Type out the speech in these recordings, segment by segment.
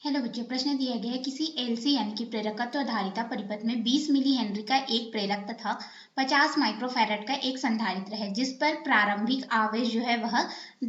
Hello बच्चों, प्रश्न दिया गया है किसी एलसी यानी कि प्रेरकत्व धारिता परिपथ में 20 मिली हेनरी का एक प्रेरक तथा 50 माइक्रोफैराड का एक संधारित्र है जिस पर प्रारंभिक आवेश जो है वह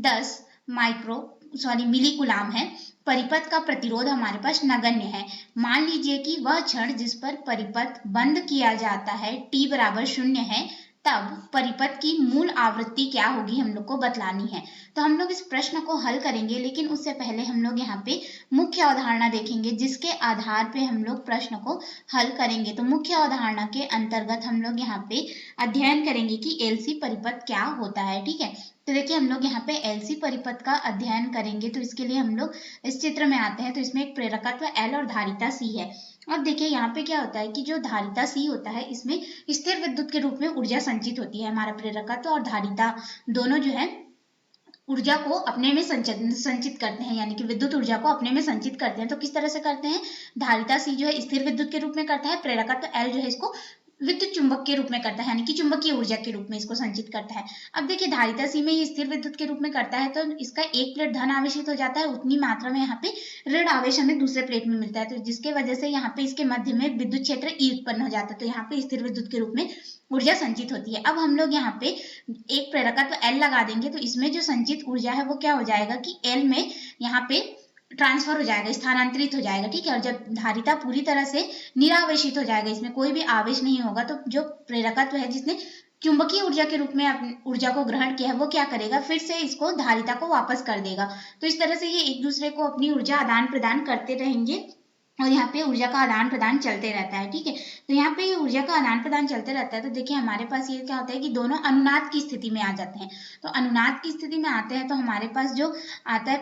10 मिली कुलाम है। परिपथ का प्रतिरोध हमारे पास नगण्य है। मान लीजिए कि वह क्षण जिस पर परिपथ बंद किया जाता है t बराबर 0 है, तब परिपथ की मूल आवृत्ति क्या होगी हम लोग को बतलानी है। तो हम लोग इस प्रश्न को हल करेंगे, लेकिन उससे पहले हम लोग यहाँ पे मुख्य अवधारणा देखेंगे जिसके आधार पे हम लोग प्रश्न को हल करेंगे। तो मुख्य अवधारणा के अंतर्गत हम लोग यहाँ पे अध्ययन करेंगे कि एलसी परिपथ क्या होता है। ठीक है, तो देखिए हम लोग यहाँ पे एलसी परिपथ का अध्ययन करेंगे। तो इसके लिए हम लोग इस चित्र में आते हैं। तो इसमें एक प्रेरकत्व L और धारिता C है। अब देखिए यहाँ पे क्या होता है कि जो धारिता C होता है इसमें स्थिर विद्युत के रूप में ऊर्जा संचित होती है। हमारा प्रेरकत्व और धारिता दोनों जो है ऊर्जा को अपने में संचित करते हैं, यानी कि विद्युत ऊर्जा को अपने में संचित करते हैं। तो किस तरह से करते हैं? धारिता C जो है स्थिर विद्युत के रूप में करता है, प्रेरकत्व L जो है इसको विद्युत चुंबक के रूप में करता है, यानी कि चुंबकीय ऊर्जा के रूप में इसको संचित करता है। अब देखिए धारिता C में ये स्थिर विद्युत के रूप में करता है, तो इसका एक प्लेट धन आवेशित हो जाता है, उतनी मात्रा में यहाँ पे ऋण आवेश हमें दूसरे प्लेट में मिलता है। तो जिसके वजह से यहाँ पे इसके मध्य में विद्युत क्षेत्र E उत्पन्न हो जाता है। तो यहाँ पे स्थिर विद्युत के रूप में ऊर्जा संचित होती है। अब हम लोग यहाँ पे एक प्रेरकत्व L लगा देंगे, तो इसमें जो संचित ऊर्जा है वो क्या हो जाएगा कि L में यहाँ पे ट्रांसफर हो जाएगा, स्थानांतरित हो जाएगा। ठीक है, और जब धारिता पूरी तरह से निरावेशित हो जाएगा, इसमें कोई भी आवेश नहीं होगा, तो जो प्रेरकत्व है जिसने चुंबकीय ऊर्जा के रूप में ऊर्जा को ग्रहण किया है वो क्या करेगा, फिर से इसको धारिता को वापस कर देगा। तो इस तरह से ये एक दूसरे को अपनी ऊर्जा आदान प्रदान करते रहेंगे और यहाँ पे ऊर्जा का आदान प्रदान चलते रहता है। ठीक है, तो यहाँ पे ये ऊर्जा का आदान प्रदान चलते रहता है। तो देखिए हमारे पास ये क्या होता है कि दोनों अनुनाद की स्थिति में आ जाते हैं। तो अनुनाद की स्थिति में आते हैं तो हमारे पास जो आता है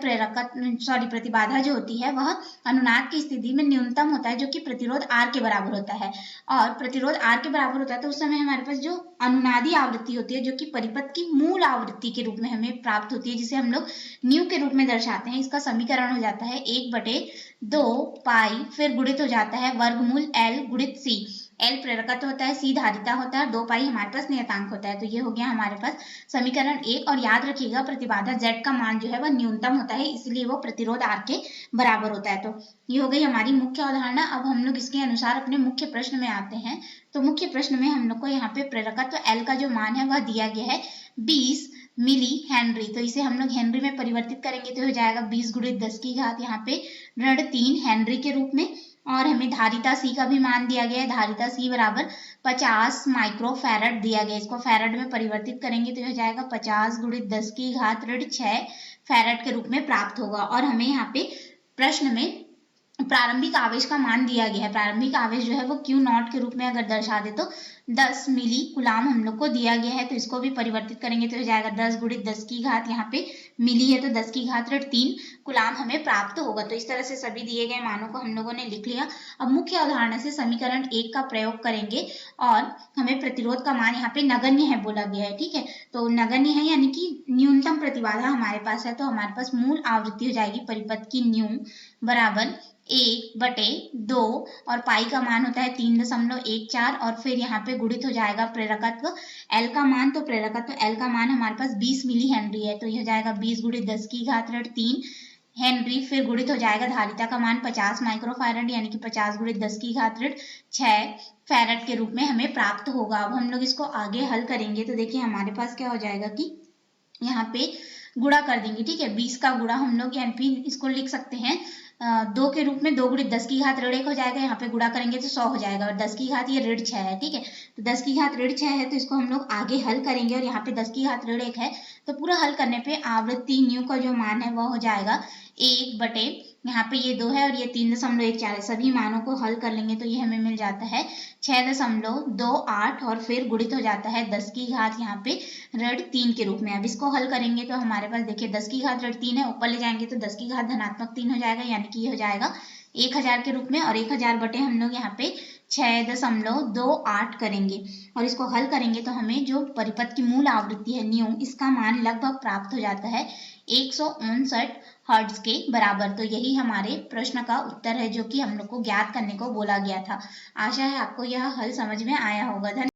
प्रतिबाधा जो होती है वह अनुनाद की स्थिति में न्यूनतम होता है, जो कि प्रतिरोध R के बराबर होता है। और प्रतिरोध R के बराबर होता है तो उस समय हमारे पास जो अनुनादी आवृत्ति होती है, जो कि परिपथ की मूल आवृत्ति के रूप में हमें प्राप्त होती है, जिसे हम लोग न्यू के रूप में दर्शाते हैं। इसका समीकरण हो जाता है 1/2 पाई, फिर गुणित हो जाता है वर्गमूल L गुणित C। L प्रेरकत्व होता है, C धारिता होता है, 2 पाई हमारे पास नियतांक होता है। तो ये हो गया हमारे पास समीकरण 1। और याद रखिएगा प्रतिबाधा Z का मान जो है वह न्यूनतम होता है, इसलिए वो प्रतिरोध R के बराबर होता है। तो ये हो गई हमारी मुख्य अवधारणा। अब हम लोग इसके अनुसार अपने मुख्य प्रश्न में आते हैं। तो मुख्य प्रश्न में हम लोग को यहाँ पे प्रेरकत्व L का जो मान है वह दिया गया है 20 मिली हेनरी। तो इसे हम लोग हेनरी में परिवर्तित करेंगे तो हो जाएगा 20 गुणित 10 की घात यहाँ पे ऋण 3 हेनरी के रूप में। और हमें धारिता C का भी मान दिया गया है, धारिता C बराबर 50 माइक्रोफैराड दिया गया है। इसको फैराड में परिवर्तित करेंगे तो हो जाएगा 50 गुणित 10 की घात ऋण 6 फैराड के रूप में प्राप्त होगा। और हमें यहाँ पे प्रश्न में प्रारंभिक आवेश का मान दिया गया है। प्रारंभिक आवेश जो है वो Q0 के रूप में अगर दर्शा दे तो 10 मिली कुलाम हम लोग को दिया गया है। तो इसको भी परिवर्तित करेंगे तो हो जाएगा 10 गुणित 10 की घात यहाँ पे मिली है तो 10 की घात ऋण 3 कुलाम हमें प्राप्त होगा। तो इस तरह से सभी दिए गए मानों को हम लोगों ने लिख लिया। अब मुख्य अवधारणा से समीकरण 1 का प्रयोग करेंगे और हमें प्रतिरोध का मान यहाँ पे नगण्य है बोला गया है। ठीक है, तो नगण्य है यानी कि न्यूनतम प्रतिबाधा हमारे पास है। तो हमारे पास मूल आवृत्ति हो जाएगी परिपथ की न्यू बराबर 1/2 और पाई का मान होता है 3.14 और फिर यहाँ पे गुणित हो जाएगा प्रेरकत्व L का मान। तो प्रेरकत्व L का मान हमारे पास 20 मिली हेनरी है, तो यह हो जाएगा 20 गुणित 10 की घात ऋण 3 हेनरी। फिर गुणित हो जाएगा धारिता का मान 50 माइक्रोफैराड, यानी कि 50 गुणित 10 की घात ऋण 6 फैराड के रूप में हमें प्राप्त होगा। अब हम लोग इसको आगे हल करेंगे तो देखिए हमारे पास क्या हो जाएगा कि यहाँ पे गुणा कर देंगे। ठीक है, 20 का गुणा हम लोग यानी फिर इसको लिख सकते हैं 2 के रूप में, 2 गुणित 10 की घात ऋण 1 हो जाएगा। यहाँ पे गुणा करेंगे तो 100 हो जाएगा और 10 की घात ये ऋण 6 है। ठीक है, तो 10 की घात ऋण 6 है तो इसको हम लोग आगे हल करेंगे और यहाँ पे 10 की घात ऋण 1 है तो पूरा हल करने पे आवृत्ति न्यू का जो मान है वह हो जाएगा 1/, यहाँ पे ये 2 है और ये 3.14 है। सभी मानों को हल कर लेंगे तो ये हमें मिल जाता है 6.28 और फिर गुणित हो जाता है 10 की घात यहाँ पे ऋण 3 के रूप में। अब इसको हल करेंगे तो हमारे पास देखिए 10 की घात ऋण 3 है, ऊपर ले जाएंगे तो 10 की घात धनात्मक 3 हो जाएगा, यानी कि ये हो जाएगा 1000 के रूप में। और 1000 बटे हम लोग यहाँ पे 6.28 करेंगे और इसको हल करेंगे तो हमें जो परिपथ की मूल आवृत्ति है न्यू, इसका मान लगभग प्राप्त हो जाता है 159 हर्ट्ज के बराबर। तो यही हमारे प्रश्न का उत्तर है जो कि हम लोग को ज्ञात करने को बोला गया था। आशा है आपको यह हल समझ में आया होगा। धन्यवाद।